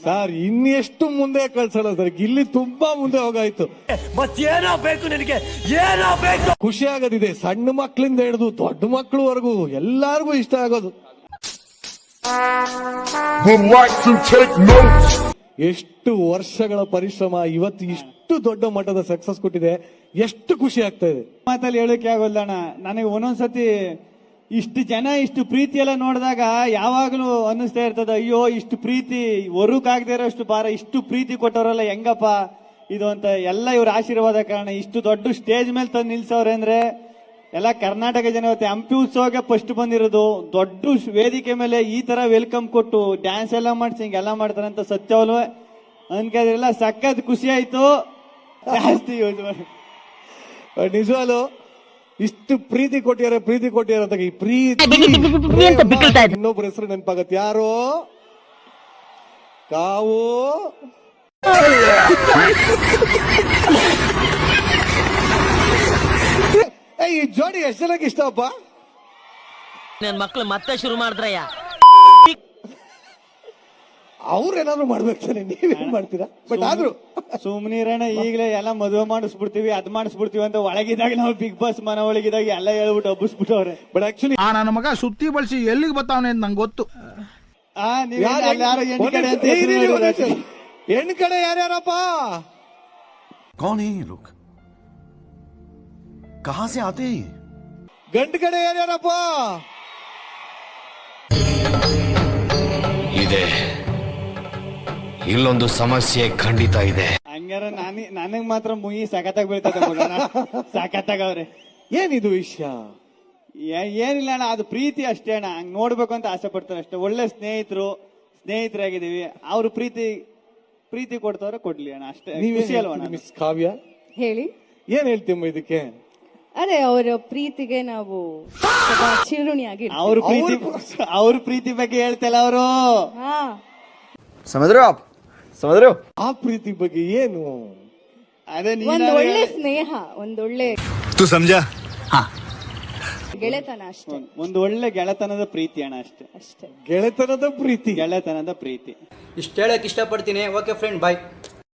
Sir ಇನ್ನೆಷ್ಟು ಮುಂದೆ ಕಳ್ಸೋಣ sir, ಇಲ್ಲಿ ತುಂಬಾ ಮುಂದೆ ಹೋಗಾಯ್ತು. ಮತ್ತೇನೋ ಬೇಕು ನಿನಗೆ, ಏನೋ ಬೇಕು. ಖುಷಿ ಆಗೋದಿದೆ, ಸಣ್ಣ ಮಕ್ಕಳಿಂದ ಹಿಡಿದು ದೊಡ್ಡ ಮಕ್ಕಳವರೆಗೂ ಎಲ್ಲಾರ್ಗು ಇಷ್ಟ ಆಗೋದು. ಎಷ್ಟು ವರ್ಷಗಳ ಪರಿಶ್ರಮ ಇವತ್ತು ಇಷ್ಟು ದೊಡ್ಡ ಮಟ್ಟದ ಸಕ್ಸಸ್ ಕೊಟ್ಟಿದೆ, ಎಷ್ಟು ಖುಷಿ ಆಗ್ತಾ ಇದೆ. ಮಾತಲ್ಲಿ ಹೇಳೋಕೆ ಆಗೋಲ್ಲಣ್ಣ. ನನಗೆ ಒಂದೊಂದ್ಸತಿ ಇಷ್ಟು ಜನ ಇಷ್ಟು ಪ್ರೀತಿ ಎಲ್ಲ ನೋಡಿದಾಗ ಯಾವಾಗಲೂ ಅನ್ನಿಸ್ತಾ ಇರ್ತದ, ಅಯ್ಯೋ ಇಷ್ಟು ಪ್ರೀತಿ ಹೊರಕಾಗದೇ ಇರೋಷ್ಟು ಭಾರ, ಇಷ್ಟು ಪ್ರೀತಿ ಕೊಟ್ಟವರಲ್ಲ ಹೆಂಗಪ್ಪ ಇದು ಅಂತ. ಎಲ್ಲ ಇವ್ರ ಆಶೀರ್ವಾದ ಕಾರಣ ಇಷ್ಟು ದೊಡ್ಡ ಸ್ಟೇಜ್ ಮೇಲೆ ತಂದು ನಿಲ್ಸವ್ರೆ ಅಂದ್ರೆ ಎಲ್ಲ ಕರ್ನಾಟಕ ಜನ. ಇವತ್ತು ಹಂಪಿ ಉತ್ಸವಕ್ಕೆ ಫಸ್ಟ್ ಬಂದಿರೋದು, ದೊಡ್ಡ ವೇದಿಕೆ ಮೇಲೆ ಈ ತರ ವೆಲ್ಕಮ್ ಕೊಟ್ಟು ಡ್ಯಾನ್ಸ್ ಎಲ್ಲ ಮಾಡಿಸಿ ಹಿಂಗೆಲ್ಲ ಮಾಡ್ತಾರೆ ಅಂತ ಸತ್ಯವಲ್ವ ಅನ್ಕೋದ್ರೆಲ್ಲ ಸಖತ್ ಖುಷಿ ಆಯ್ತು. ಜಾಸ್ತಿ ಯೂಸ್ ಮಾಡಿ ನಿಜವಾಲು ಇಷ್ಟು ಪ್ರೀತಿ ಕೊಟ್ಟಿದ್ದಾರೆ ಅಂತ ಈ ಪ್ರೀತಿ ಇನ್ನೊಬ್ರ ಹೆಸರು ನೆನಪಾಗತ್ತೆ, ಯಾರು ಕಾವು. ಈ ಜೋಡಿ ಎಷ್ಟು ಜನಕ್ಕೆ ಇಷ್ಟಪ್ಪ? ನನ್ ಮಕ್ಳು ಮತ್ತೆ ಶುರು ಮಾಡಿದ್ರಯ್ಯ. ಅವ್ರೇನಾದ್ರು ಮಾಡ್ಬೇಕು ತಾನೆ, ನೀವೇನ್ ಮಾಡ್ತೀರಾ? ಬಟ್ ಆದ್ರೂ ಸುಮ್ನಿರಣ್ಣ, ಈಗಲೇ ಎಲ್ಲ ಮದುವೆ ಮಾಡಿಸ್ಬಿಡ್ತೀವಿ ಅದ್ ಮಾಡಿಸ್ಬಿಡ್ತೀವಿ ಅಂತ ಒಳಗಿದಾಗ ನಾವು ಬಿಗ್ ಬಾಸ್ ಮನ ಒಳಗಿದಾಗ ಎಲ್ಲ ಹೇಳ್ಬಿಟ್ಟು ಹಬ್ಬಿಸ್ಬಿಟ್ಟವ್ರೆ. ಬಟ್ ಆಕ್ಚುಲಿ ನನ್ನ ಮಗ ಸುತ್ತಿ ಬಳಸಿ ಎಲ್ಲಿಗೆ ಬರ್ತಾವನೆ ಅಂತ ನಂಗೆ ಗೊತ್ತು. ಹೆಣ್ಣು ಕಡೆ ಯಾರ್ಯಾರಪ್ಪ? कौन है ये लोग, कहां से आते हैं? ಗಂಡು ಕಡೆ ಯಾರ್ಯಾರಪ್ಪ? ಇದೆ, ಇಲ್ಲೊಂದು ಸಮಸ್ಯೆ ಖಂಡಿತ ಇದೆ. ಹಂಗಾರ ನನಗ್ ಮಾತ್ರ ಮುಯಿ ಸಖತ್ತಾಗಿ ಬೀಳ್ತದೆ ಮಗನ, ಸಖತ್ತಾಗವ್ರೆ. ಏನಿದು ವಿಷಯ? ಏನಿಲ್ಲ ಅಣ್ಣ, ಅದು ಪ್ರೀತಿ ಅಷ್ಟೇ ಅಣ್ಣ. ಹಂಗ್ ನೋಡ್ಬೇಕು ಅಂತ ಆಸೆ ಪಡ್ತಾರೆ ಅಷ್ಟೇ. ಒಳ್ಳೆ ಸ್ನೇಹಿತರಾಗಿದ್ದೀವಿ. ಅವ್ರು ಪ್ರೀತಿ ಕೊಡ್ತಾವ್ರೆ, ಕೊಡ್ಲಿ ಅಣ್ಣ ಅಷ್ಟೇ. ಖುಷಿ ಅಲ್ವಾ? ಮಿಸ್ ಕಾವ್ಯ ಹೇಳಿ, ಏನ್ ಹೇಳ್ತೀಮ್ಮ ಇದಕ್ಕೆ? ಅದೇ ಅವರ ಪ್ರೀತಿಗೆ ನಾವು ಚಿರುಣಿಯಾಗಿ ಅವ್ರ ಪ್ರೀತಿ ಬಗ್ಗೆ ಹೇಳ್ತಲ್ಲ ಅವರು. समझ रहे हो आप, समझ रहे हो? ಆ ಪ್ರೀತಿ ಬಗ್ಗೆ ಏನು? ಅದೇ ಒಂದು ಒಳ್ಳೆ ಸ್ನೇಹ, ಒಂದೊಳ್ಳೆ तू समझा? हाँ, ಗೆಳೆತನ ಅಷ್ಟೇ. ಒಂದು ಒಳ್ಳೆ ಗೆಳೆತನದ ಪ್ರೀತಿ ಅಣ್ಣ ಅಷ್ಟೇ. ಗೆಳೆತನದ ಪ್ರೀತಿ. ಗೆಳೆತನದ ಪ್ರೀತಿ. ಇಷ್ಟು ಹೇಳಕ್ ಇಷ್ಟಪಡ್ತೀನಿ. ಓಕೆ ಫ್ರೆಂಡ್, ಬಾಯ್.